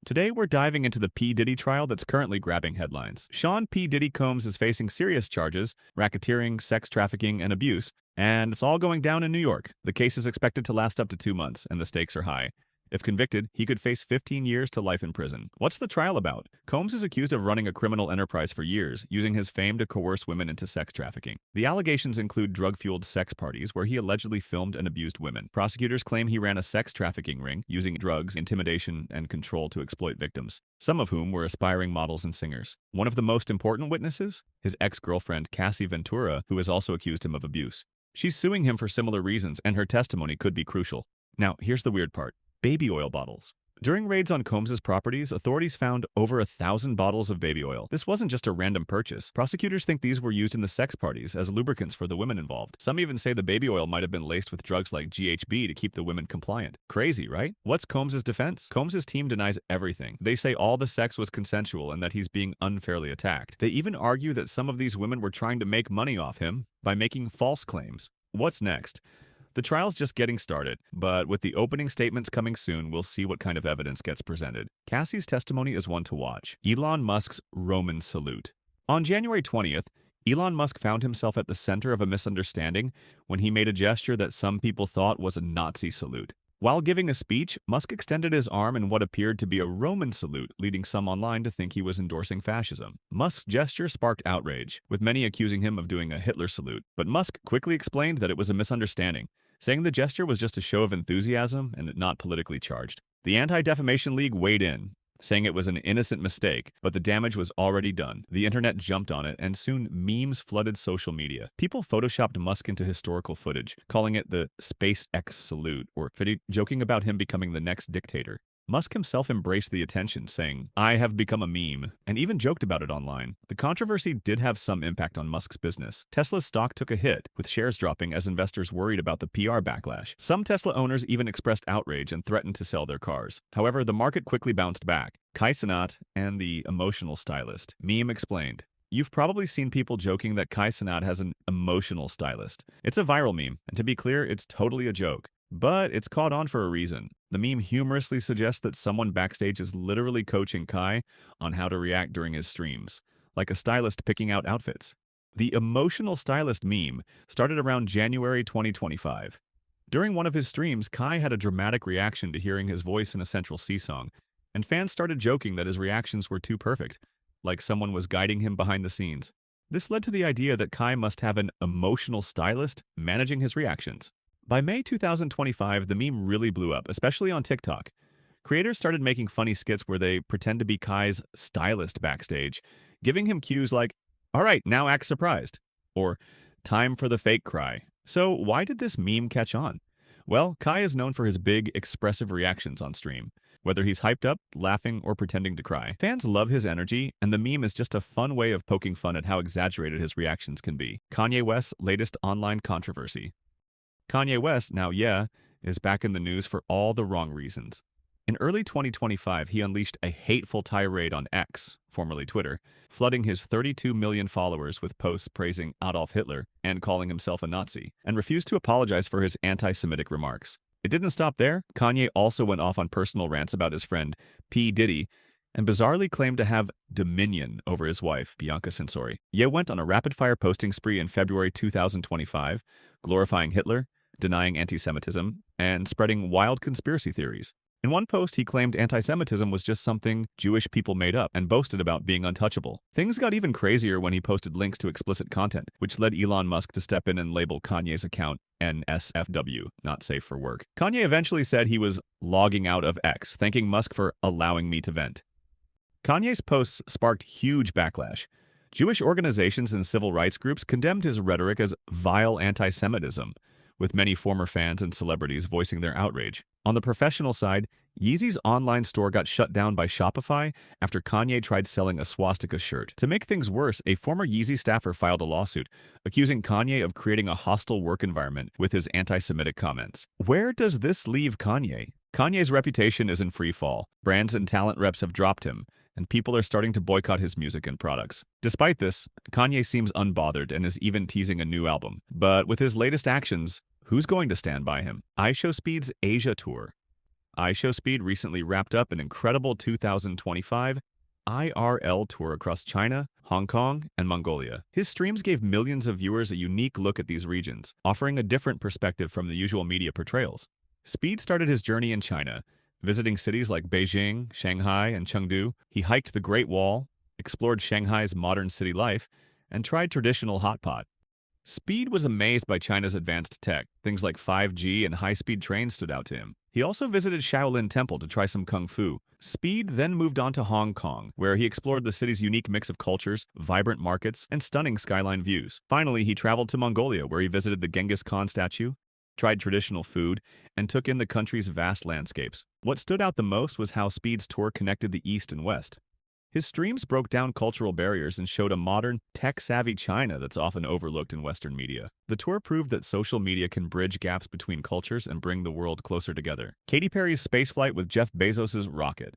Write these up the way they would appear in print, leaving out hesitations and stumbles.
Today, we're diving into the P. Diddy trial that's currently grabbing headlines. Sean P. Diddy Combs is facing serious charges, racketeering, sex trafficking, and abuse, and it's all going down in New York. The case is expected to last up to 2 months, and the stakes are high. If convicted, he could face 15 years to life in prison. What's the trial about? Combs is accused of running a criminal enterprise for years, using his fame to coerce women into sex trafficking. The allegations include drug-fueled sex parties where he allegedly filmed and abused women. Prosecutors claim he ran a sex trafficking ring, using drugs, intimidation, and control to exploit victims, some of whom were aspiring models and singers. One of the most important witnesses? His ex-girlfriend, Cassie Ventura, who has also accused him of abuse. She's suing him for similar reasons, and her testimony could be crucial. Now, here's the weird part. Baby oil bottles. During raids on Combs's properties, authorities found over 1,000 bottles of baby oil. This wasn't just a random purchase. Prosecutors think these were used in the sex parties as lubricants for the women involved. Some even say the baby oil might have been laced with drugs like GHB to keep the women compliant. Crazy, right? What's Combs's defense? Combs's team denies everything. They say all the sex was consensual and that he's being unfairly attacked. They even argue that some of these women were trying to make money off him by making false claims. What's next? The trial's just getting started, but with the opening statements coming soon, we'll see what kind of evidence gets presented. Cassie's testimony is one to watch. Elon Musk's Roman salute. On January 20th, Elon Musk found himself at the center of a misunderstanding when he made a gesture that some people thought was a Nazi salute. While giving a speech, Musk extended his arm in what appeared to be a Roman salute, leading some online to think he was endorsing fascism. Musk's gesture sparked outrage, with many accusing him of doing a Hitler salute, but Musk quickly explained that it was a misunderstanding, saying the gesture was just a show of enthusiasm and not politically charged. The Anti-Defamation League weighed in, saying it was an innocent mistake, but the damage was already done. The internet jumped on it, and soon memes flooded social media. People photoshopped Musk into historical footage, calling it the SpaceX salute, or joking about him becoming the next dictator. Musk himself embraced the attention, saying, "I have become a meme," and even joked about it online. The controversy did have some impact on Musk's business. Tesla's stock took a hit, with shares dropping as investors worried about the PR backlash. Some Tesla owners even expressed outrage and threatened to sell their cars. However, the market quickly bounced back. Cenat and the emotional stylist. Meme explained. You've probably seen people joking that Cenat has an emotional stylist. It's a viral meme, and to be clear, it's totally a joke. But it's caught on for a reason. The meme humorously suggests that someone backstage is literally coaching Kai on how to react during his streams, like a stylist picking out outfits. The emotional stylist meme started around January 2025. During one of his streams, Kai had a dramatic reaction to hearing his voice in a Central C song, and fans started joking that his reactions were too perfect, like someone was guiding him behind the scenes. This led to the idea that Kai must have an emotional stylist managing his reactions. By May 2025, the meme really blew up, especially on TikTok. Creators started making funny skits where they pretend to be Kai's stylist backstage, giving him cues like, "All right, now act surprised," or "Time for the fake cry." So why did this meme catch on? Well, Kai is known for his big, expressive reactions on stream, whether he's hyped up, laughing, or pretending to cry. Fans love his energy, and the meme is just a fun way of poking fun at how exaggerated his reactions can be. Kanye West's latest online controversy. Kanye West, now is back in the news for all the wrong reasons. In early 2025, he unleashed a hateful tirade on X, formerly Twitter, flooding his 32 million followers with posts praising Adolf Hitler and calling himself a Nazi, and refused to apologize for his anti-Semitic remarks. It didn't stop there. Kanye also went off on personal rants about his friend P. Diddy, and bizarrely claimed to have dominion over his wife, Bianca Censori. Ye went on a rapid-fire posting spree in February 2025, glorifying Hitler, denying anti-Semitism, and spreading wild conspiracy theories. In one post, he claimed anti-Semitism was just something Jewish people made up and boasted about being untouchable. Things got even crazier when he posted links to explicit content, which led Elon Musk to step in and label Kanye's account NSFW, not safe for work. Kanye eventually said he was logging out of X, thanking Musk for allowing me to vent. Kanye's posts sparked huge backlash. Jewish organizations and civil rights groups condemned his rhetoric as vile anti-Semitism, with many former fans and celebrities voicing their outrage. On the professional side, Yeezy's online store got shut down by Shopify after Kanye tried selling a swastika shirt. To make things worse, a former Yeezy staffer filed a lawsuit, accusing Kanye of creating a hostile work environment with his anti-Semitic comments. Where does this leave Kanye? Kanye's reputation is in free fall. Brands and talent reps have dropped him, and people are starting to boycott his music and products. Despite this, Kanye seems unbothered and is even teasing a new album. But with his latest actions, who's going to stand by him? IShowSpeed's Asia tour. IShowSpeed recently wrapped up an incredible 2025 IRL tour across China, Hong Kong, and Mongolia. His streams gave millions of viewers a unique look at these regions, offering a different perspective from the usual media portrayals. Speed started his journey in China, visiting cities like Beijing, Shanghai, and Chengdu. He hiked the Great Wall, explored Shanghai's modern city life, and tried traditional hot pot. Speed was amazed by China's advanced tech. Things like 5G and high-speed trains stood out to him. He also visited Shaolin Temple to try some kung fu. Speed then moved on to Hong Kong, where he explored the city's unique mix of cultures, vibrant markets, and stunning skyline views. Finally, he traveled to Mongolia, where he visited the Genghis Khan statue, tried traditional food, and took in the country's vast landscapes. What stood out the most was how Speed's tour connected the East and West. His streams broke down cultural barriers and showed a modern, tech-savvy China that's often overlooked in Western media. The tour proved that social media can bridge gaps between cultures and bring the world closer together. Katy Perry's spaceflight with Jeff Bezos' rocket.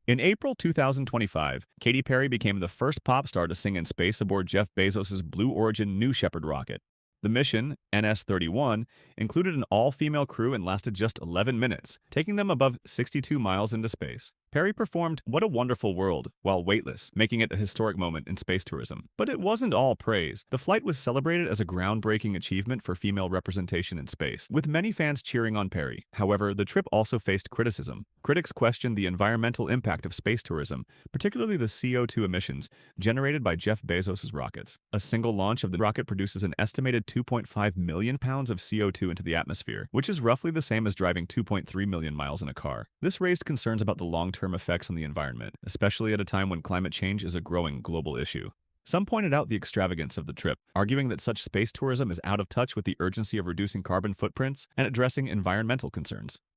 In April 2025, Katy Perry became the first pop star to sing in space aboard Jeff Bezos' Blue Origin New Shepard rocket. The mission, NS-31, included an all-female crew and lasted just 11 minutes, taking them above 62 miles into space. Perry performed What a Wonderful World while weightless, making it a historic moment in space tourism. But it wasn't all praise. The flight was celebrated as a groundbreaking achievement for female representation in space, with many fans cheering on Perry. However, the trip also faced criticism. Critics questioned the environmental impact of space tourism, particularly the CO2 emissions generated by Jeff Bezos' rockets. A single launch of the rocket produces an estimated 2.5 million pounds of CO2 into the atmosphere, which is roughly the same as driving 2.3 million miles in a car. This raised concerns about the long-term effects on the environment, especially at a time when climate change is a growing global issue. Some pointed out the extravagance of the trip, arguing that such space tourism is out of touch with the urgency of reducing carbon footprints and addressing environmental concerns.